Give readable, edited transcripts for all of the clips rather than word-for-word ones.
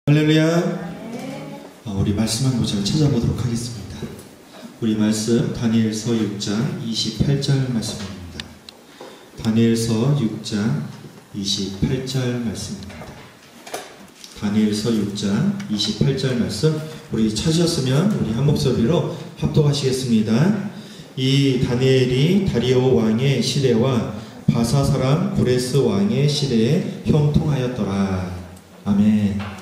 할렐루야. 우리 말씀 한 구절 찾아보도록 하겠습니다. 우리 말씀 다니엘서 6장 28절 말씀입니다. 다니엘서 6장 28절 말씀입니다. 다니엘서 6장 28절 말씀, 우리 찾으셨으면 우리 한 목소리로 합독하시겠습니다. 이 다니엘이 다리오 왕의 시대와 바사 사람 고레스 왕의 시대에 형통하였더라. 아멘.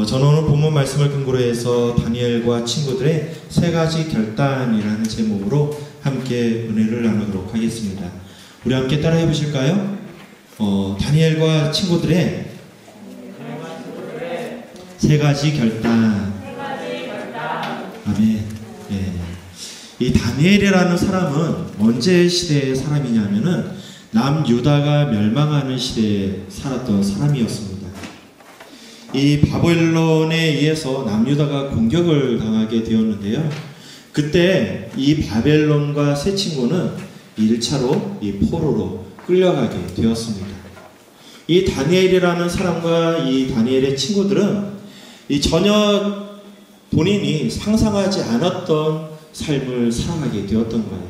저는 오늘 본문 말씀을 근거로 해서 다니엘과 친구들의 세 가지 결단이라는 제목으로 함께 은혜를 나누도록 하겠습니다. 우리 함께 따라해 보실까요? 다니엘과 친구들의 세 가지 결단. 아멘. 예. 이 다니엘이라는 사람은 언제 시대의 사람이냐면은 남유다가 멸망하는 시대에 살았던 사람이었습니다. 이 바벨론에 의해서 남유다가 공격을 당하게 되었는데요. 그때 이 바벨론과 세 친구는 1차로 이 포로로 끌려가게 되었습니다. 이 다니엘이라는 사람과 이 다니엘의 친구들은 이 전혀 본인이 상상하지 않았던 삶을 살아가게 되었던 거예요.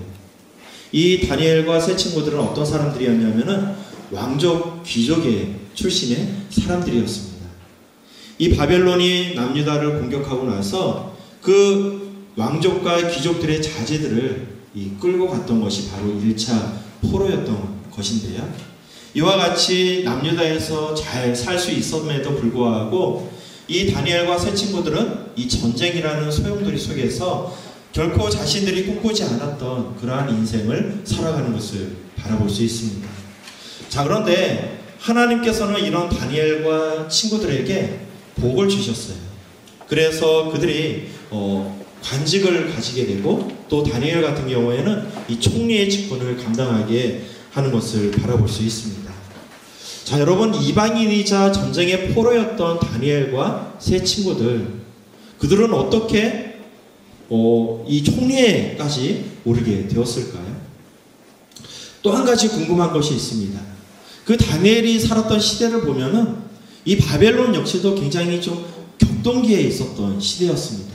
이 다니엘과 세 친구들은 어떤 사람들이었냐면은 왕족 귀족의 출신의 사람들이었습니다. 이 바벨론이 남유다를 공격하고 나서 그 왕족과 귀족들의 자제들을 끌고 갔던 것이 바로 1차 포로였던 것인데요. 이와 같이 남유다에서 잘 살 수 있었음에도 불구하고 이 다니엘과 세 친구들은 이 전쟁이라는 소용돌이 속에서 결코 자신들이 꿈꾸지 않았던 그러한 인생을 살아가는 것을 바라볼 수 있습니다. 자, 그런데 하나님께서는 이런 다니엘과 친구들에게 복을 주셨어요. 그래서 그들이 관직을 가지게 되고, 또 다니엘 같은 경우에는 이 총리의 직분을 감당하게 하는 것을 바라볼 수 있습니다. 자, 여러분, 이방인이자 전쟁의 포로였던 다니엘과 세 친구들, 그들은 어떻게 이 총리에까지 오르게 되었을까요? 또 한 가지 궁금한 것이 있습니다. 그 다니엘이 살았던 시대를 보면은 이 바벨론 역시도 굉장히 좀 격동기에 있었던 시대였습니다.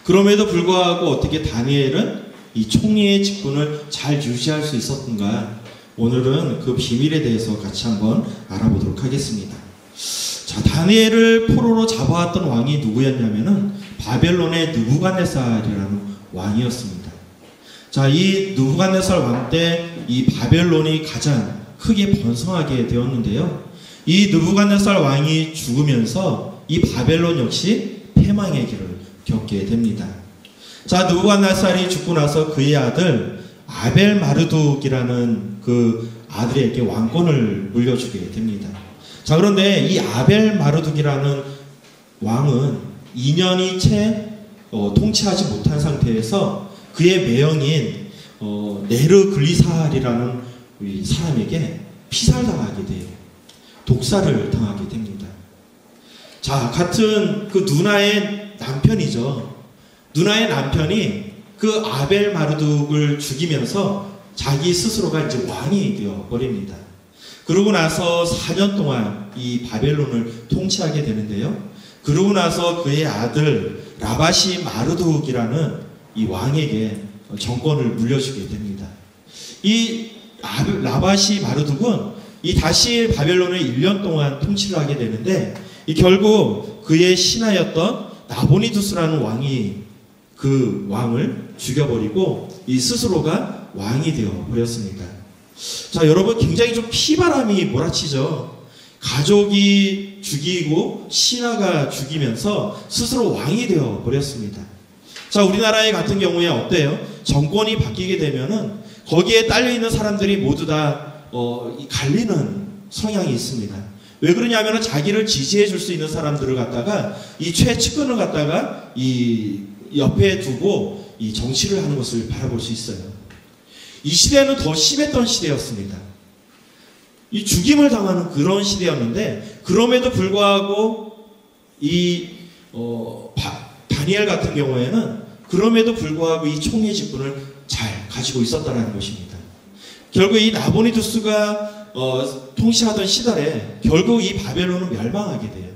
그럼에도 불구하고 어떻게 다니엘은 이 총리의 직분을 잘 유지할 수 있었던가, 오늘은 그 비밀에 대해서 같이 한번 알아보도록 하겠습니다. 자, 다니엘을 포로로 잡아왔던 왕이 누구였냐면은 바벨론의 느부갓네살이라는 왕이었습니다. 자, 이 느부갓네살 왕 때 이 바벨론이 가장 크게 번성하게 되었는데요. 이 느부갓네살 왕이 죽으면서 이 바벨론 역시 패망의 길을 겪게 됩니다. 자, 느부갓네살이 죽고 나서 그의 아들 아벨 마르둑이라는 그 아들에게 왕권을 물려주게 됩니다. 자, 그런데 이 아벨 마르둑이라는 왕은 2년이 채 통치하지 못한 상태에서 그의 매형인 네르 글리살이라는 사람에게 피살당하게 돼요. 독사를 당하게 됩니다. 자, 같은 그 누나의 남편이죠. 누나의 남편이 그 아벨 마르둑을 죽이면서 자기 스스로가 이제 왕이 되어 버립니다. 그러고 나서 4년 동안 이 바벨론을 통치하게 되는데요. 그러고 나서 그의 아들 라바시 마르둑이라는 이 왕에게 정권을 물려주게 됩니다. 이 라바시 마르둑은 이 다시 바벨론을 1년 동안 통치를 하게 되는데, 결국 그의 신하였던 나보니두스라는 왕이 그 왕을 죽여버리고 이 스스로가 왕이 되어 버렸습니다. 자, 여러분, 굉장히 좀 피바람이 몰아치죠. 가족이 죽이고 신하가 죽이면서 스스로 왕이 되어 버렸습니다. 자, 우리나라의 같은 경우에 어때요? 정권이 바뀌게 되면은 거기에 딸려있는 사람들이 모두 다 갈리는 성향이 있습니다. 왜 그러냐면은 자기를 지지해 줄 수 있는 사람들을 갖다가 이 최측근을 갖다가 이 옆에 두고 이 정치를 하는 것을 바라볼 수 있어요. 이 시대는 더 심했던 시대였습니다. 이 죽임을 당하는 그런 시대였는데, 그럼에도 불구하고 이 다니엘 같은 경우에는 그럼에도 불구하고 이 총리 직분을 잘 가지고 있었다는 것입니다. 결국 이 나보니두스가 통치하던 시달에 결국 이 바벨론은 멸망하게 돼요.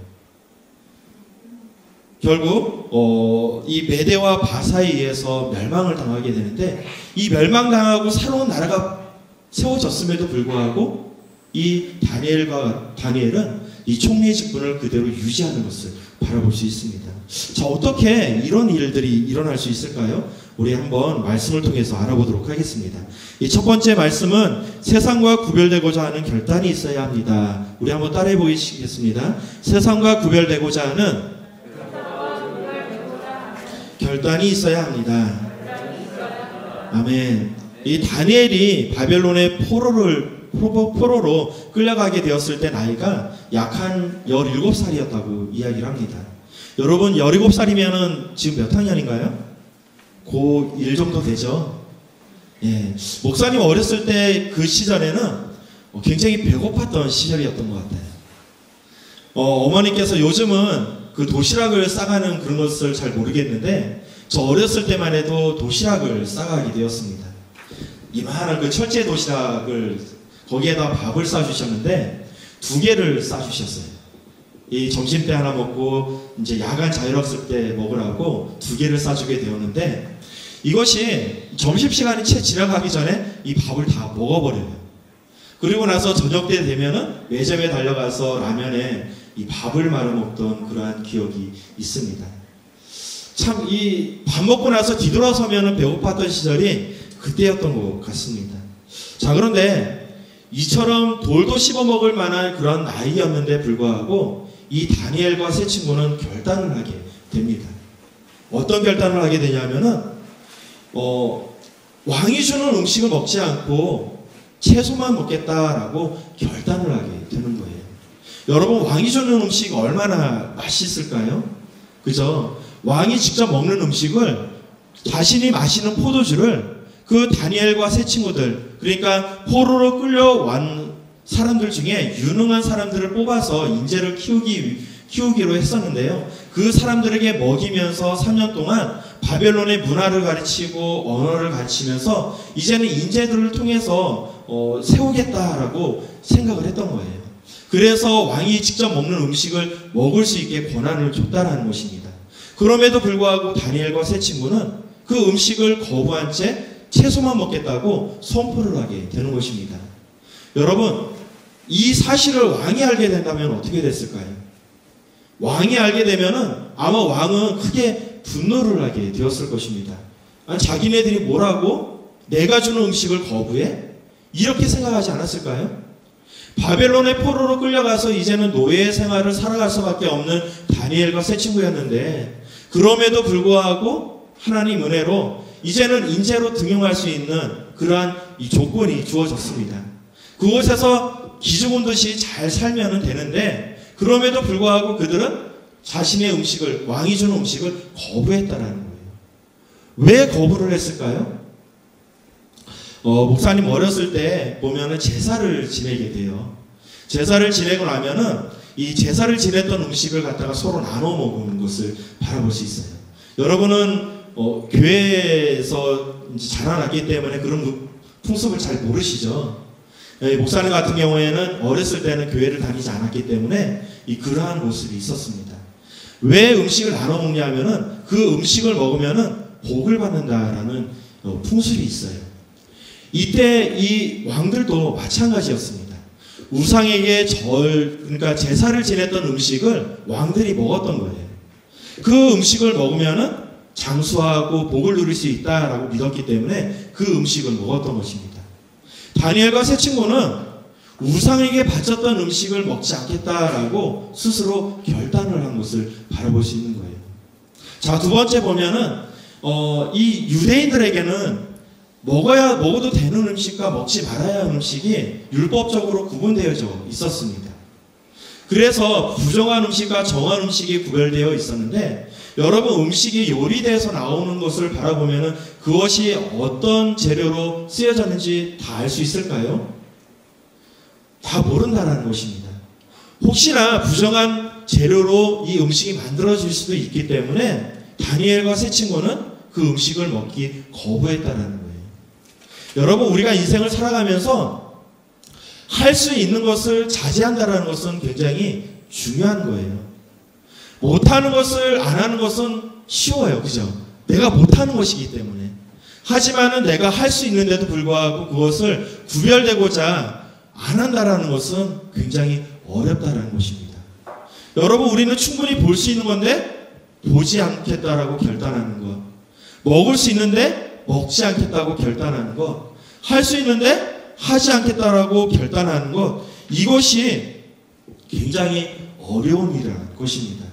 결국 이 메대와 바사에 의해서 멸망을 당하게 되는데, 이 멸망당하고 새로운 나라가 세워졌음에도 불구하고 이 다니엘은 이 총리의 직분을 그대로 유지하는 것을 바라볼 수 있습니다. 자, 어떻게 이런 일들이 일어날 수 있을까요? 우리 한번 말씀을 통해서 알아보도록 하겠습니다. 이 첫 번째 말씀은 세상과 구별되고자 하는 결단이 있어야 합니다. 우리 한번 따라해 보시겠습니다. 세상과 구별되고자 하는 결단이 있어야 합니다. 아멘. 이 다니엘이 바벨론의 포로로 끌려가게 되었을 때 나이가 약 한 17살이었다고 이야기를 합니다. 여러분, 17살이면은 지금 몇 학년인가요? 고1 정도 되죠? 예. 목사님 어렸을 때 그 시절에는 굉장히 배고팠던 시절이었던 것 같아요. 어머니께서 요즘은 그 도시락을 싸가는 그런 것을 잘 모르겠는데, 저 어렸을 때만 해도 도시락을 싸가게 되었습니다. 이만한 그 철제 도시락을, 거기에다 밥을 싸주셨는데 2개를 싸주셨어요. 이 점심 때 하나 먹고 이제 야간 자율학습 때 먹으라고 2개를 싸주게 되었는데, 이것이 점심시간이 채 지나가기 전에 이 밥을 다 먹어버려요. 그리고 나서 저녁 때 되면은 매점에 달려가서 라면에 이 밥을 말아 먹던 그러한 기억이 있습니다. 참, 이 밥 먹고 나서 뒤돌아서면은 배고팠던 시절이 그때였던 것 같습니다. 자, 그런데 이처럼 돌도 씹어 먹을 만한 그런 나이였는데 불구하고 이 다니엘과 세 친구는 결단을 하게 됩니다. 어떤 결단을 하게 되냐면은 왕이 주는 음식을 먹지 않고 채소만 먹겠다라고 결단을 하게 되는 거예요. 여러분, 왕이 주는 음식 얼마나 맛있을까요? 그죠? 왕이 직접 먹는 음식을, 자신이 마시는 포도주를 그 다니엘과 세 친구들, 그러니까 포로로 끌려온 사람들 중에 유능한 사람들을 뽑아서 인재를 키우기로 했었는데요. 그 사람들에게 먹이면서 3년 동안 바벨론의 문화를 가르치고 언어를 가르치면서 이제는 인재들을 통해서 세우겠다라고 생각을 했던 거예요. 그래서 왕이 직접 먹는 음식을 먹을 수 있게 권한을 줬다라는 것입니다. 그럼에도 불구하고 다니엘과 세 친구는 그 음식을 거부한 채 채소만 먹겠다고 선포를 하게 되는 것입니다. 여러분, 이 사실을 왕이 알게 된다면 어떻게 됐을까요? 왕이 알게 되면은 아마 왕은 크게 분노를 하게 되었을 것입니다. 아니, 자기네들이 뭐라고? 내가 주는 음식을 거부해? 이렇게 생각하지 않았을까요? 바벨론의 포로로 끌려가서 이제는 노예 생활을 살아갈 수밖에 없는 다니엘과 세 친구였는데, 그럼에도 불구하고 하나님 은혜로 이제는 인재로 등용할 수 있는 그러한 이 조건이 주어졌습니다. 그곳에서 기죽은 듯이 잘 살면 되는데, 그럼에도 불구하고 그들은 자신의 음식을, 왕이 주는 음식을 거부했다라는 거예요. 왜 거부를 했을까요? 목사님 어렸을 때 보면은 제사를 지내게 돼요. 제사를 지내고 나면은 이 제사를 지냈던 음식을 갖다가 서로 나눠 먹는 것을 바라볼 수 있어요. 여러분은 교회에서 이제 자라났기 때문에 그런 풍습을 잘 모르시죠. 목사님 같은 경우에는 어렸을 때는 교회를 다니지 않았기 때문에 그러한 모습이 있었습니다. 왜 음식을 나눠 먹냐면은 그 음식을 먹으면은 복을 받는다라는 풍습이 있어요. 이때 이 왕들도 마찬가지였습니다. 우상에게 그러니까 제사를 지냈던 음식을 왕들이 먹었던 거예요. 그 음식을 먹으면은 장수하고 복을 누릴 수 있다라고 믿었기 때문에 그 음식을 먹었던 것입니다. 다니엘과 세 친구는 우상에게 바쳤던 음식을 먹지 않겠다라고 스스로 결단을 한 것을 바라볼 수 있는 거예요. 자, 두 번째 보면은 이 유대인들에게는 먹어도 되는 음식과 먹지 말아야 하는 음식이 율법적으로 구분되어져 있었습니다. 그래서 부정한 음식과 정한 음식이 구별되어 있었는데, 여러분, 음식이 요리돼서 나오는 것을 바라보면 그것이 어떤 재료로 쓰여졌는지 다 알 수 있을까요? 다 모른다는 것입니다. 혹시나 부정한 재료로 이 음식이 만들어질 수도 있기 때문에 다니엘과 세 친구는 그 음식을 먹기 거부했다는 거예요. 여러분, 우리가 인생을 살아가면서 할 수 있는 것을 자제한다는 것은 굉장히 중요한 거예요. 못하는 것을 안 하는 것은 쉬워요. 그죠? 내가 못하는 것이기 때문에. 하지만은 내가 할 수 있는데도 불구하고 그것을 구별되고자 안 한다라는 것은 굉장히 어렵다라는 것입니다. 여러분, 우리는 충분히 볼 수 있는 건데 보지 않겠다라고 결단하는 것, 먹을 수 있는데 먹지 않겠다고 결단하는 것, 할 수 있는데 하지 않겠다라고 결단하는 것, 이것이 굉장히 어려운 일이라는 것입니다.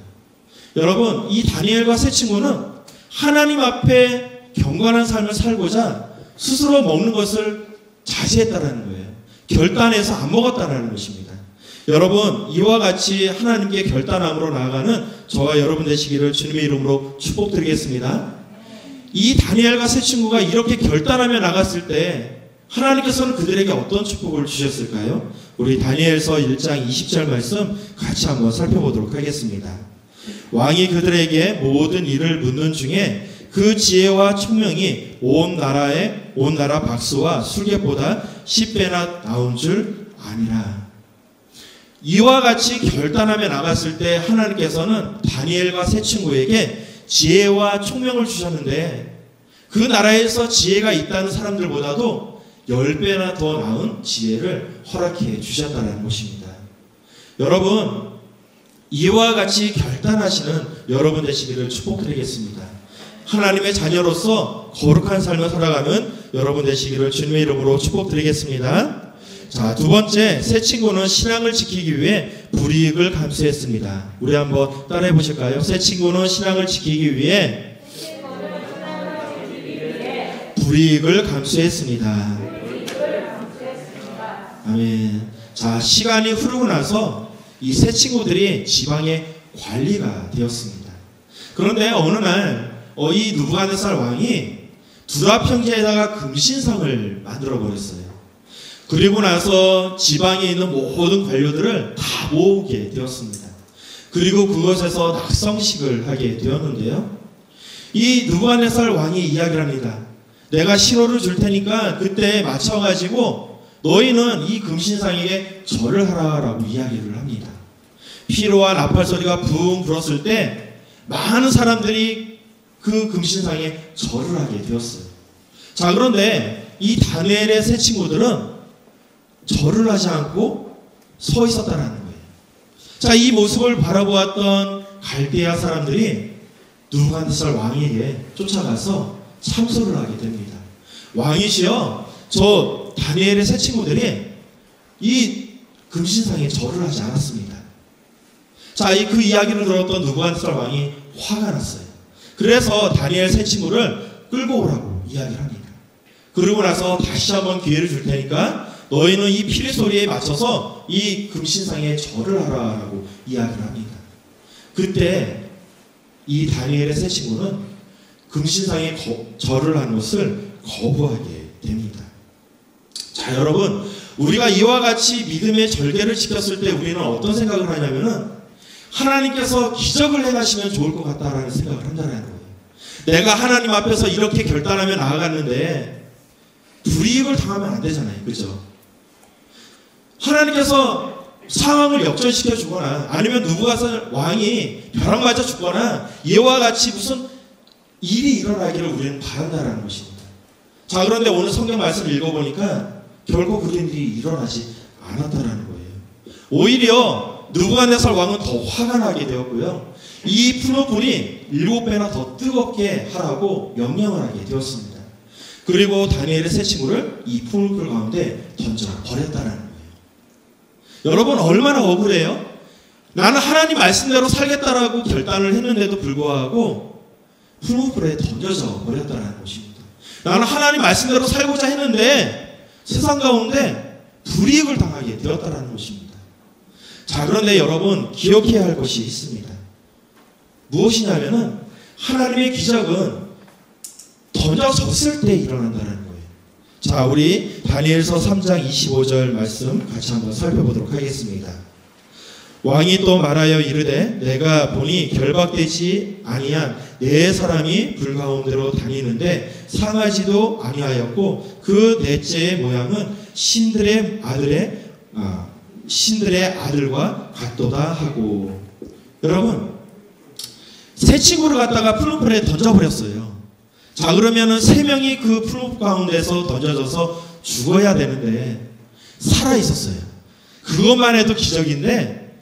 여러분, 이 다니엘과 세 친구는 하나님 앞에 경건한 삶을 살고자 스스로 먹는 것을 자제했다라는 거예요. 결단해서 안 먹었다라는 것입니다. 여러분, 이와 같이 하나님께 결단함으로 나아가는 저와 여러분 되시기를 주님의 이름으로 축복드리겠습니다. 이 다니엘과 세 친구가 이렇게 결단하며 나갔을 때 하나님께서는 그들에게 어떤 축복을 주셨을까요? 우리 다니엘서 1장 20절 말씀 같이 한번 살펴보도록 하겠습니다. 왕이 그들에게 모든 일을 묻는 중에 그 지혜와 총명이 온 나라 박수와 술객보다 10배나 나온 줄 아니라. 이와 같이 결단하며 나갔을 때 하나님께서는 다니엘과 세 친구에게 지혜와 총명을 주셨는데 그 나라에서 지혜가 있다는 사람들보다도 10배나 더 나은 지혜를 허락해 주셨다는 것입니다. 여러분, 이와 같이 결단하시는 여러분 되시기를 축복드리겠습니다. 하나님의 자녀로서 거룩한 삶을 살아가는 여러분 되시기를 주님의 이름으로 축복드리겠습니다. 자, 두 번째, 세 친구는 신앙을 지키기 위해 불이익을 감수했습니다. 우리 한번 따라해 보실까요? 세 친구는 신앙을 지키기 위해 불이익을 감수했습니다. 아멘. 자, 시간이 흐르고 나서 이 세 친구들이 지방의 관리가 되었습니다. 그런데 어느 날 이 느부갓네살 왕이 두랍 형제에다가 금신상을 만들어 버렸어요. 그리고 나서 지방에 있는 모든 관료들을 다 모으게 되었습니다. 그리고 그것에서 낙성식을 하게 되었는데요. 이 느부갓네살 왕이 이야기를 합니다. 내가 신호를 줄 테니까 그때 맞춰가지고 너희는 이 금신상에게 절을 하라라고 이야기를 합니다. 피로와 나팔 소리가 붕 불었을 때 많은 사람들이 그 금신상에 절을 하게 되었어요. 자, 그런데 이 다니엘의 세 친구들은 절을 하지 않고 서 있었다는 거예요. 자, 이 모습을 바라보았던 갈대아 사람들이 느부갓네살 왕에게 쫓아가서 참소를 하게 됩니다. 왕이시여, 저 다니엘의 세 친구들이 이 금신상에 절을 하지 않았습니다. 자, 그 이야기를 들었던 느부갓네살 왕이 화가 났어요. 그래서 다니엘 세 친구를 끌고 오라고 이야기를 합니다. 그러고 나서 다시 한번 기회를 줄 테니까 너희는 이 피리 소리에 맞춰서 이 금신상에 절을 하라라고 이야기를 합니다. 그때 이 다니엘의 세 친구는 금신상에 절을 하는 것을 거부하게 됩니다. 자, 여러분, 우리가 이와 같이 믿음의 절개를 지켰을 때 우리는 어떤 생각을 하냐면은 하나님께서 기적을 행하시면 좋을 것 같다라는 생각을 한다는 거예요. 내가 하나님 앞에서 이렇게 결단하며 나아갔는데 불이익을 당하면 안 되잖아요. 그죠? 하나님께서 상황을 역전시켜 주거나 아니면 느부갓네살 왕이 벼락 맞아 죽거나 이와 같이 무슨 일이 일어나기를 우리는 바란다는 것입니다. 자, 그런데 오늘 성경 말씀을 읽어보니까 결국 그런 일이 일어나지 않았다는 거예요. 오히려 느부갓네살 왕은 더 화가 나게 되었고요. 이 푸른 불이 7배나 더 뜨겁게 하라고 명령을 하게 되었습니다. 그리고 다니엘의 세 친구를 이 푸른 불 가운데 던져 버렸다는 거예요. 여러분, 얼마나 억울해요? 나는 하나님 말씀대로 살겠다라고 결단을 했는데도 불구하고 푸른 불에 던져져 버렸다는 것입니다. 나는 하나님 말씀대로 살고자 했는데 세상 가운데 불이익을 당하게 되었다는 것입니다. 자, 그런데 여러분, 기억해야 할 것이 있습니다. 무엇이냐면은 하나님의 기적은 던져졌을 때 일어난다는 거예요. 자, 우리 다니엘서 3장 25절 말씀 같이 한번 살펴보도록 하겠습니다. 왕이 또 말하여 이르되 내가 보니 결박되지 아니한 네 사람이 불 가운데로 다니는데 상하지도 아니하였고 그 넷째의 모양은 신들의 아들과 같도다 하고. 여러분, 새 친구를 갖다가 풀무불에 던져버렸어요. 자, 그러면은 3명이 그 풀무불 가운데서 던져져서 죽어야 되는데 살아 있었어요. 그것만 해도 기적인데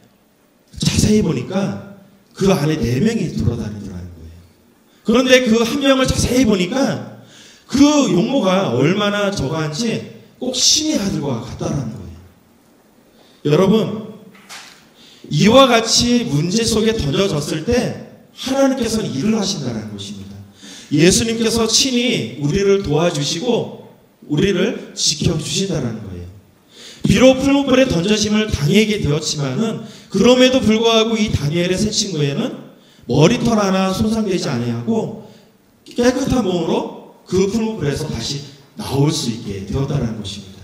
자세히 보니까 그 안에 4명이 돌아다니더라는 거예요. 그런데 그 한 명을 자세히 보니까 그 용모가 얼마나 저거한지 꼭 신의 아들과 같다라는 거예요. 여러분, 이와 같이 문제 속에 던져졌을 때 하나님께서는 일을 하신다는 것입니다. 예수님께서 친히 우리를 도와주시고 우리를 지켜주신다는 거예요. 비록 풀무불에 던져짐을 당하게 되었지만은 그럼에도 불구하고 이 다니엘의 새 친구에는 머리털 하나 손상되지 아니하고 깨끗한 몸으로 그 풀무불에서 다시 나올 수 있게 되었다는 것입니다.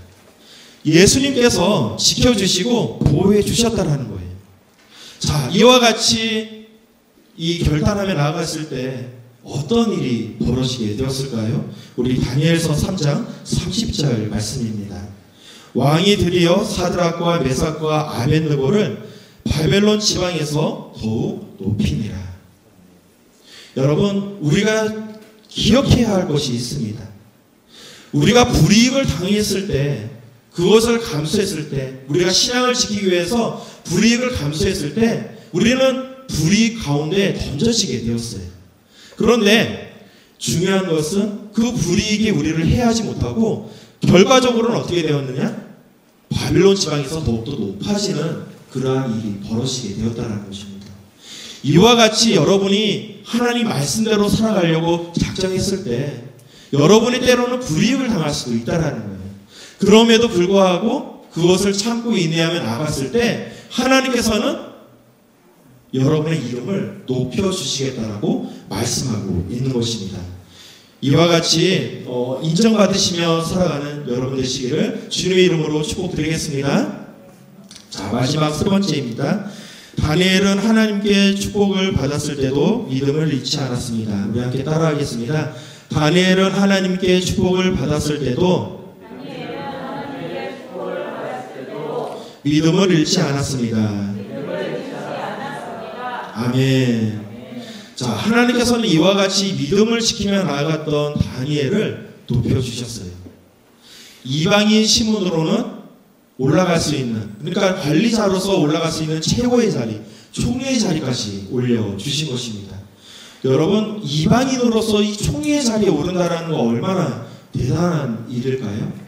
예수님께서 지켜주시고 보호해 주셨다는 거예요. 자, 이와 같이 이 결단함에 나아갔을 때 어떤 일이 벌어지게 되었을까요? 우리 다니엘서 3장 30절 말씀입니다. 왕이 드디어 사드락과 메삭과 아벳느고를 바벨론 지방에서 더욱 높이니라. 여러분, 우리가 기억해야 할 것이 있습니다. 우리가 불이익을 당했을 때, 그것을 감수했을 때, 우리가 신앙을 지키기 위해서 불이익을 감수했을 때 우리는 불이익 가운데 던져지게 되었어요. 그런데 중요한 것은 그 불이익이 우리를 해하지 못하고 결과적으로는 어떻게 되었느냐? 바빌론 지방에서 더욱더 높아지는 그러한 일이 벌어지게 되었다는 것입니다. 이와 같이 여러분이 하나님 말씀대로 살아가려고 작정했을 때 여러분이 때로는 불이익을 당할 수도 있다는 거예요. 그럼에도 불구하고 그것을 참고 인내하며 나갔을 때 하나님께서는 여러분의 이름을 높여주시겠다라고 말씀하고 있는 것입니다. 이와 같이 인정받으시며 살아가는 여러분 되시기를 주님의 이름으로 축복드리겠습니다. 자, 마지막 3번째입니다. 다니엘은 하나님께 축복을 받았을 때도 믿음을 잃지 않았습니다. 우리 함께 따라하겠습니다. 다니엘은 하나님께 축복을 받았을 때도 믿음을 잃지 않았습니다. 아멘. 자, 하나님께서는 이와 같이 믿음을 지키며 나아갔던 다니엘을 높여주셨어요. 이방인 시몬으로는 올라갈 수 있는, 그러니까 관리자로서 올라갈 수 있는 최고의 자리, 총리의 자리까지 올려주신 것입니다. 여러분, 이방인으로서 이 총리의 자리에 오른다는 거 얼마나 대단한 일일까요?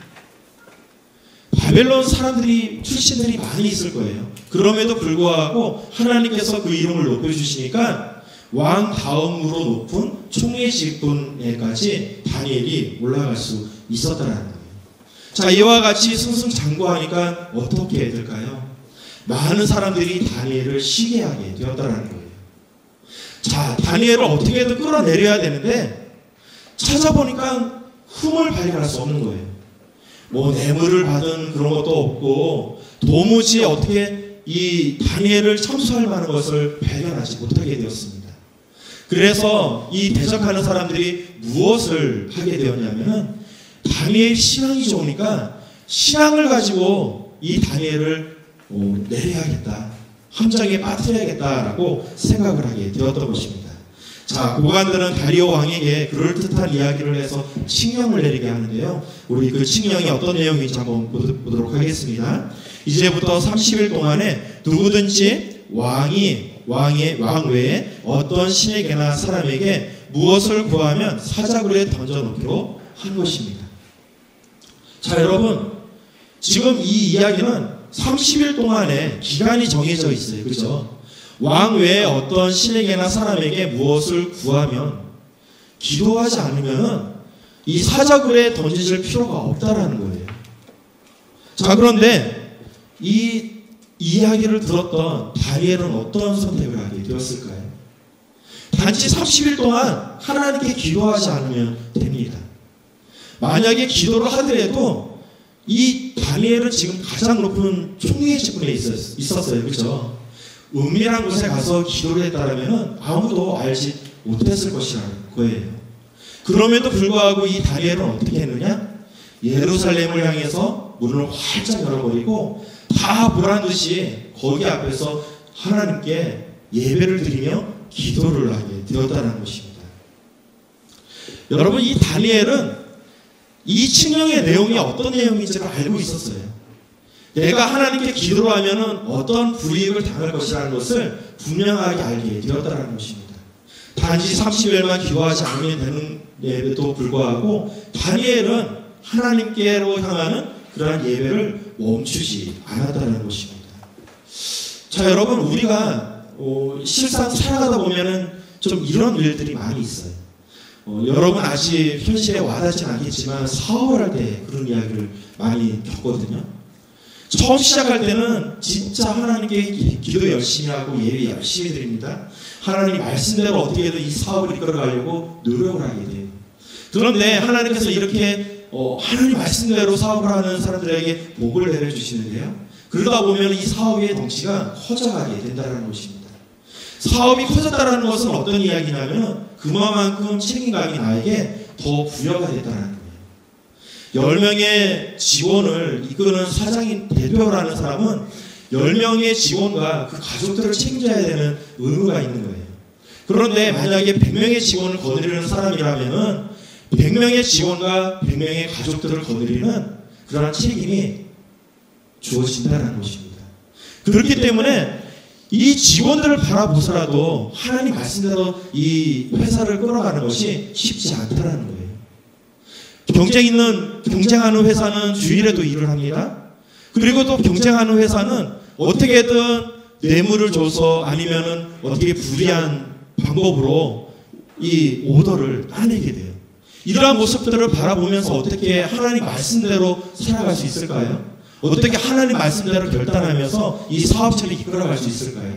바벨론 사람들이, 출신들이 많이 있을 거예요. 그럼에도 불구하고 하나님께서 그 이름을 높여주시니까 왕 다음으로 높은 총리 직분에까지 다니엘이 올라갈 수 있었다는 거예요. 자, 이와 같이 승승장구하니까 어떻게 될까요? 많은 사람들이 다니엘을 시기하게 되었다는 거예요. 자, 다니엘을 어떻게든 끌어내려야 되는데 찾아보니까 흠을 발견할 수 없는 거예요. 뭐 뇌물을 받은 그런 것도 없고 도무지 어떻게 이 다니엘을 참수할 만한 것을 발견하지 못하게 되었습니다. 그래서 이 대적하는 사람들이 무엇을 하게 되었냐면은 다니엘 신앙이 좋으니까 신앙을 가지고 이 다니엘을 내려야겠다, 함정에 빠뜨려야겠다라고 생각을 하게 되었던 것입니다. 자, 고관들은 다리오 왕에게 그럴듯한 이야기를 해서 칙령을 내리게 하는데요. 우리 그 칙령이 어떤 내용인지 한번 보도록 하겠습니다. 이제부터 30일 동안에 누구든지 왕 외에 어떤 신에게나 사람에게 무엇을 구하면 사자굴에 던져놓기로 한 것입니다. 자, 여러분, 지금 이 이야기는 30일 동안에 기간이 정해져 있어요. 그렇죠? 왕 외에 어떤 신에게나 사람에게 무엇을 구하면, 기도하지 않으면 이 사자굴에 던지실 필요가 없다라는 거예요. 자, 그런데 이 이야기를 들었던 다니엘은 어떤 선택을 하게 되었을까요? 단지 30일 동안 하나님께 기도하지 않으면 됩니다. 만약에 기도를 하더라도 이 다니엘은 지금 가장 높은 총리의 직분에 있었어요. 그렇죠? 은밀한 곳에 가서 기도를 했다면 아무도 알지 못했을 것이라는 거예요. 그럼에도 불구하고 이 다니엘은 어떻게 했느냐? 예루살렘을 향해서 문을 활짝 열어버리고 다 보란 듯이 거기 앞에서 하나님께 예배를 드리며 기도를 하게 되었다는 것입니다. 여러분, 이 다니엘은 이 칙령의 내용이 어떤 내용인지를 알고 있었어요. 내가 하나님께 기도를 하면 어떤 불이익을 당할 것이라는 것을 분명하게 알게 되었다는 것입니다. 단지 30일만 기도하지 않으면 되는 예배도 불구하고 다니엘은 하나님께로 향하는 그러한 예배를 멈추지 않았다는 것입니다. 자, 여러분, 우리가 실상 살아가다 보면은 좀 이런 일들이 많이 있어요. 여러분 아직 현실에 와닿지는 않겠지만 사업을 할 때 그런 이야기를 많이 겪거든요. 처음 시작할 때는 진짜 하나님께 기도 열심히 하고 예배 열심히 드립니다. 하나님 말씀대로 어떻게든 이 사업을 이끌어가려고 노력을 하게 돼요. 그런데 하나님께서 이렇게 하나님 말씀대로 사업을 하는 사람들에게 복을 내려주시는데요. 그러다 보면 이 사업의 덩치가 커져가게 된다는 것입니다. 사업이 커졌다는 것은 어떤 이야기냐면 그만큼 책임감이 나에게 더 부여가 됐다는 거예요. 10명의 직원을 이끄는 사장인 대표라는 사람은 10명의 직원과 그 가족들을 책임져야 되는 의무가 있는 거예요. 그런데 만약에 100명의 직원을 거느리는 사람이라면 100명의 직원과 100명의 가족들을 거느리는 그러한 책임이 주어진다는 것입니다. 그렇기 때문에 이 직원들을 바라보서라도 하나님 말씀대로 이 회사를 끌어가는 것이 쉽지 않다는 거예요. 경쟁하는 회사는 주일에도 일을 합니다. 그리고 또 경쟁하는 회사는 어떻게든 뇌물을 줘서 아니면은 어떻게 불리한 방법으로 이 오더를 따내게 돼요. 이러한 모습들을 바라보면서 어떻게 하나님 말씀대로 살아갈 수 있을까요? 어떻게 하나님 말씀대로 결단하면서 이 사업체를 이끌어갈 수 있을까요?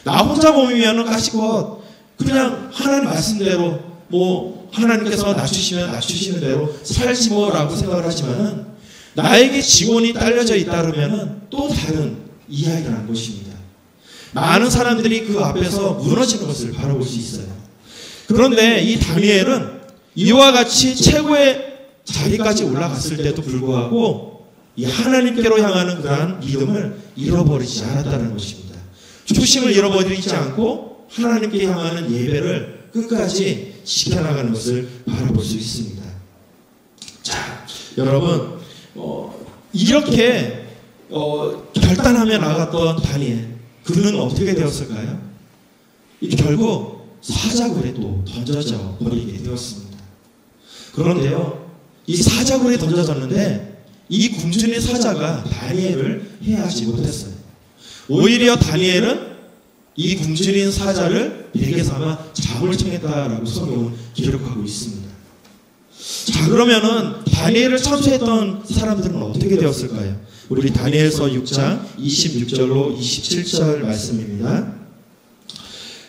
나 혼자 보면은 가시고 그냥 하나님 말씀대로 하나님께서 낮추시면 낮추시는 대로 살지 뭐라고 생각을 하지만은 나에게 직원이 딸려져 있다 그러면은 또 다른 이야기라는 것입니다. 많은 사람들이 그 앞에서 무너지는 것을 바라볼 수 있어요. 그런데 이 다니엘은 이와 같이 최고의 자리까지 올라갔을 때도 불구하고 이 하나님께로 향하는 그러한 믿음을 잃어버리지 않았다는 것입니다. 초심을 잃어버리지 않고 하나님께 향하는 예배를 끝까지 지켜나가는 것을 바라볼 수 있습니다. 자, 여러분, 이렇게 결단하며 나갔던 다니엘, 그는 어떻게 되었을까요? 결국 사자굴에 또 던져져 버리게 되었습니다. 그런데요, 이 사자굴에 던져졌는데 이 굶주린 사자가 다니엘을 해하지 못했어요. 오히려 다니엘은 이 굶주린 사자를 베개 삼아 잠을 청했다라고 성경은 기록하고 있습니다. 자, 그러면은 다니엘을 참수했던 사람들은 어떻게 되었을까요? 우리 다니엘서 6장 26절로 27절 말씀입니다.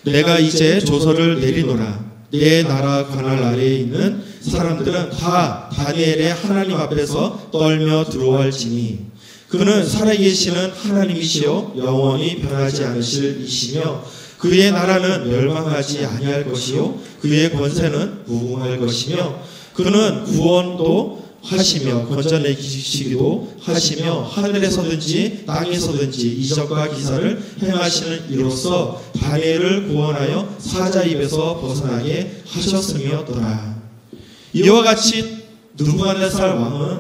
내가 이제 조서를 내리노라. 내 나라 관할 아래에 있는 사람들은 다 다니엘의 하나님 앞에서 떨며 두려워할지니 그는 살아계시는 하나님이시요 영원히 변하지 않으실 이시며 그의 나라는 멸망하지 아니할 것이요 그의 권세는 무궁할 것이며 그는 구원도 하시며 건져내시기도 하시며 하늘에서든지 땅에서든지 이적과 기사를 행하시는 이로써 다니엘을 구원하여 사자 입에서 벗어나게 하셨음이었더라. 이와 같이 느부갓네살 왕은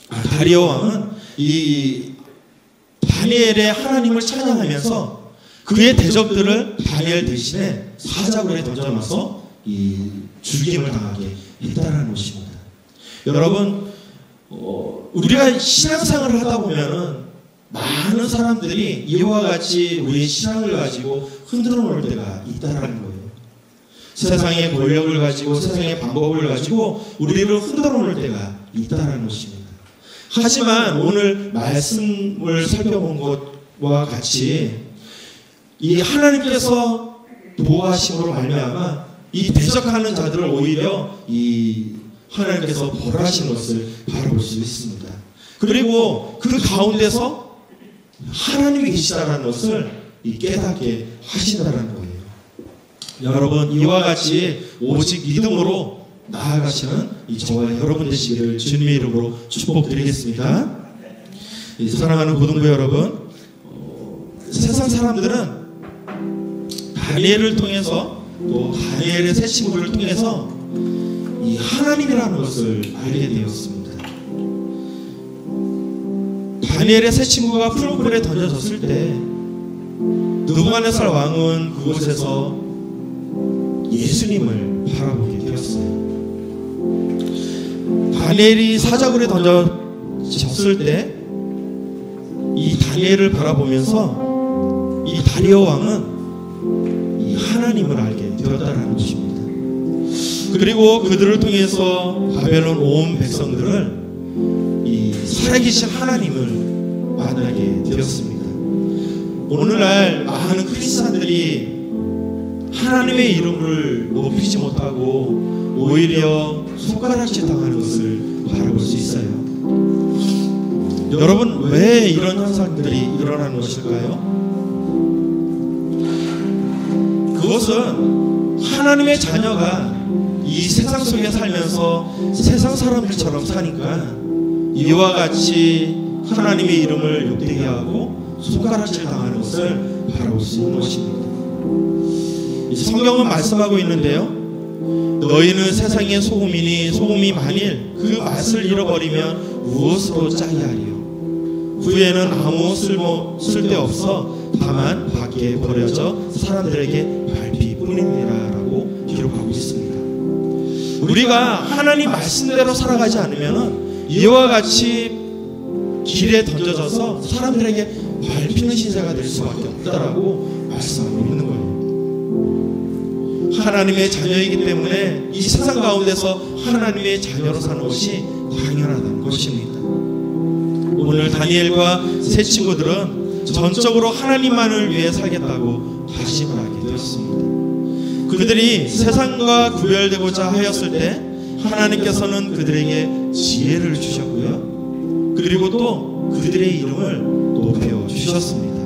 다리오 왕은 이 다니엘의 하나님을 찬양하면서 그의 대적들을 다니엘 대신에 사자굴에 던져놔서 이 죽임을 당하게 했다는 것입니다. 여러분, 우리가 신앙생활을 하다 보면은 많은 사람들이 이와 같이 우리의 신앙을 가지고 흔들어 놓을 때가 있다라는 거예요. 세상의 권력을 가지고 세상의 방법을 가지고 우리를 흔들어 놓을 때가 있다라는 것입니다. 하지만 오늘 말씀을 살펴본 것과 같이 이 하나님께서 보호하심으로 말미암아 이 대적하는 자들을 오히려 이 하나님께서 벌하신 것을 바라볼 수 있습니다. 그리고 그 가운데서 하나님이 계시다는 것을 깨닫게 하신다는 거예요. 여러분, 이와 같이 오직 믿음으로 나아가시는 저와 여러분 되시기를 주님의 이름으로 축복드리겠습니다. 사랑하는 고등부 여러분, 세상 사람들은 다니엘을 통해서 또 다니엘의 세 친구를 통해서 이 하나님이라는 것을 알게 되었습니다. 다니엘의 세 친구가 푸른 불에 던져졌을 때 느부갓네살 왕은 그곳에서 예수님을 바라보게 되었어요. 다니엘이 사자굴에 던져졌을 때 이 다니엘을 바라보면서 이 다리오 왕은 이 하나님을 알게 되었다는 것입니다. 그리고 그들을 통해서 바벨론 온 백성들을 이 살아계신 하나님을 만나게 되었습니다. 오늘날 많은 크리스찬들이 하나님의 이름을 높이지 못하고 오히려 손가락질 당하는 것을 바라볼 수 있어요. 여러분, 왜 이런 현상들이 일어나는 것일까요? 그것은 하나님의 자녀가 이 세상 속에 살면서 세상 사람들처럼 사니까 이와 같이 하나님의 이름을 욕되게 하고 손가락질 당하는 것을 바라볼 수 있는 것입니다. 성경은 말씀하고 있는데요, 너희는 세상의 소금이니 소금이 만일 그 맛을 잃어버리면 무엇으로 짜게 하리요? 후에는 아무 쓸데없어 다만 밖에 버려져 사람들에게 밟힐 뿐입니다 라고 기록하고 있습니다. 우리가 하나님 말씀대로 살아가지 않으면 이와 같이 길에 던져져서 사람들에게 밟히는 신세가 될 수밖에 없다라고 말씀하고 있는 거예요. 하나님의 자녀이기 때문에 이 세상 가운데서 하나님의 자녀로 사는 것이 당연하다는 것입니다. 오늘 다니엘과 세 친구들은 전적으로 하나님만을 위해 살겠다고 다짐을 하게 되었습니다. 그들이 세상과 구별되고자 하였을 때 하나님께서는 그들에게 지혜를 주셨고요, 그리고 또 그들의 이름을 높여 주셨습니다.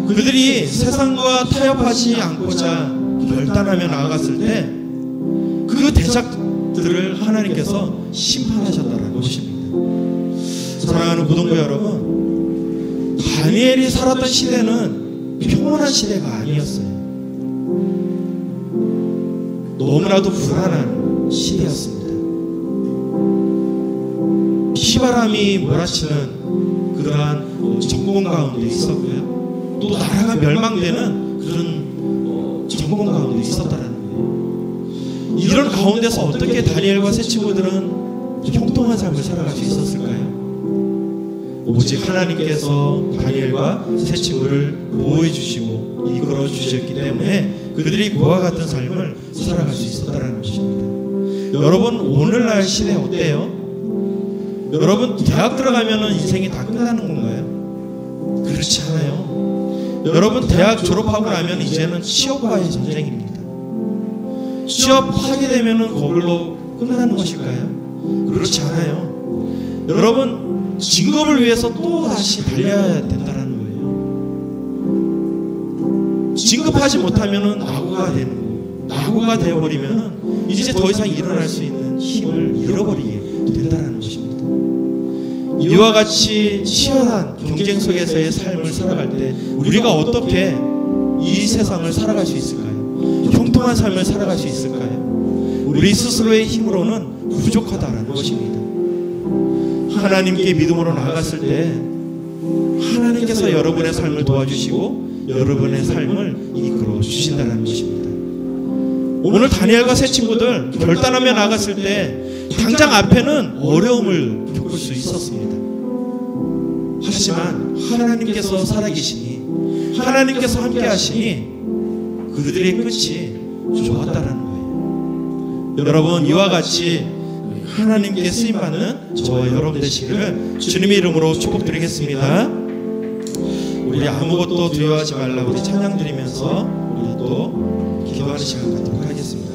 그들이 세상과 타협하지 않고자 결단하며 나아갔을 때 그 대적들을 하나님께서 심판하셨다는 것입니다. 사랑하는 고등부 여러분, 다니엘이 살았던 시대는 평온한 시대가 아니었어요. 너무나도 불안한 시대였습니다. 피바람이 몰아치는 그러한 정공 가운데 있었고요, 또 나라가 멸망되는 그런 정공 가운데 있었다는 거예요. 이런 가운데서 어떻게 다니엘과 세 친구들은 형통한 삶을 살아갈 수 있었을까요? 오직 하나님께서 다니엘과 세 친구를 보호해 주시고 이끌어 주셨기 때문에 그들이 그와 같은 삶을 살아갈 수 있었다는 것입니다. 여러분, 오늘날 시대 어때요? 여러분, 대학 들어가면 인생이 다 끝나는 건가요? 그렇지 않아요. 여러분, 대학 졸업하고 나면 이제는 취업과의 전쟁입니다. 취업하게 되면 거기로 끝나는 것일까요? 그렇지 않아요. 여러분, 직업을 위해서 또 다시 달려야 된다는 거예요. 진급하지 못하면 낙오가 되는 거예요. 낙오가 되어버리면 이제 더 이상 일어날 수 있는 힘을 잃어버리게 된다는 것입니다. 이와 같이 치열한 경쟁 속에서의 삶을 살아갈 때 우리가 어떻게 이 세상을 살아갈 수 있을까요? 형통한 삶을 살아갈 수 있을까요? 우리 스스로의 힘으로는 부족하다는 것입니다. 하나님께 믿음으로 나아갔을 때 하나님께서 여러분의 삶을 도와주시고 여러분의 삶을 이끌어 주신다는 것입니다. 오늘 다니엘과 세 친구들 결단하며 나아갔을 때 당장 앞에는 어려움을 겪을 수 있었습니다. 하지만 하나님께서 살아계시니, 하나님께서 함께 하시니 그들의 끝이 좋았다는 거예요. 여러분, 이와 같이 하나님께 쓰임받는 저와 여러분 되시기를 주님의 이름으로 축복드리겠습니다. 우리 아무것도 두려워하지 말라고 우리 찬양 드리면서 우리 또 기도하는 시간 갖도록 하겠습니다.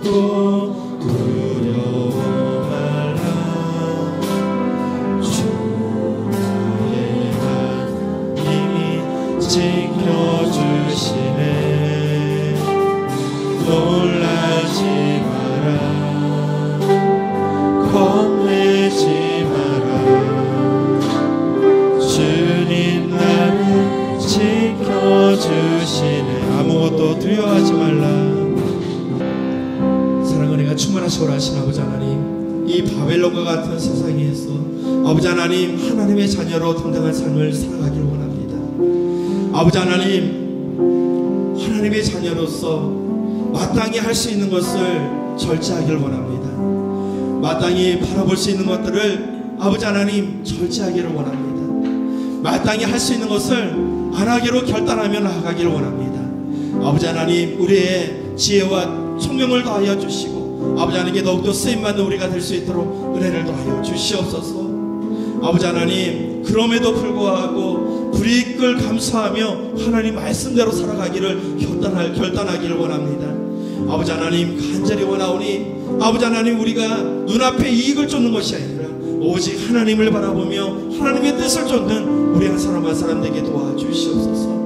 아무것도 두려워 말라, 주의 하나님이 지켜주시네. 놀라지 마라, 겁내지 마라, 주 바빌론과 같은 세상에서 아버지 하나님, 하나님의 자녀로 당당한 삶을 살아가기를 원합니다. 아버지 하나님, 하나님의 자녀로서 마땅히 할 수 있는 것을 절제하기를 원합니다. 마땅히 바라볼 수 있는 것들을 아버지 하나님 절제하기를 원합니다. 마땅히 할 수 있는 것을 안 하기로 결단하며 나아가기를 원합니다. 아버지 하나님, 우리의 지혜와 총명을 더하여 주시고 아버지 하나님께 더욱더 쓰임받는 우리가 될 수 있도록 은혜를 더하여 주시옵소서. 아버지 하나님, 그럼에도 불구하고 불이익을 감수하며 하나님 말씀대로 살아가기를 결단하기를 원합니다. 아버지 하나님, 간절히 원하오니 아버지 하나님, 우리가 눈앞에 이익을 쫓는 것이 아니라 오직 하나님을 바라보며 하나님의 뜻을 쫓는 우리 한 사람 한 사람 되게 도와주시옵소서.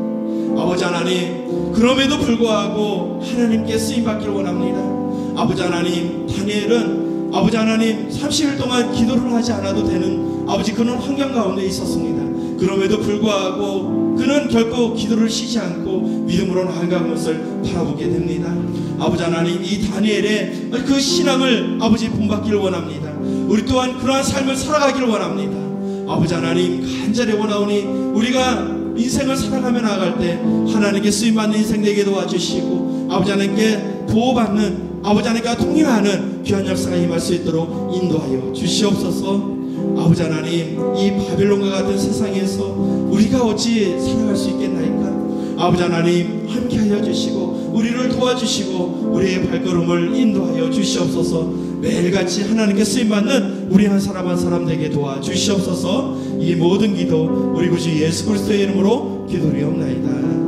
아버지 하나님, 그럼에도 불구하고 하나님께 쓰임받기를 원합니다. 아버지 하나님, 다니엘은 아버지 하나님 30일 동안 기도를 하지 않아도 되는 아버지 그런 환경 가운데 있었습니다. 그럼에도 불구하고 그는 결코 기도를 쉬지 않고 믿음으로 나아간 것을 바라보게 됩니다. 아버지 하나님, 이 다니엘의 그 신앙을 아버지 본받기를 원합니다. 우리 또한 그러한 삶을 살아가기를 원합니다. 아버지 하나님, 간절히 원하오니 우리가 인생을 살아가며 나아갈 때 하나님께 쓰임받는 인생 되게 도와주시고 아버지 하나님께 보호받는 아버지 하나님과 통일하는 귀한 역사가 임할 수 있도록 인도하여 주시옵소서. 아버지 하나님, 이 바빌론과 같은 세상에서 우리가 어찌 살아갈 수 있겠나이까? 아버지 하나님, 함께하여 주시고 우리를 도와주시고 우리의 발걸음을 인도하여 주시옵소서. 매일같이 하나님께 쓰임받는 우리 한 사람 한 사람 되게 도와주시옵소서. 이 모든 기도 우리 구주 예수 그리스도의 이름으로 기도리옵나이다.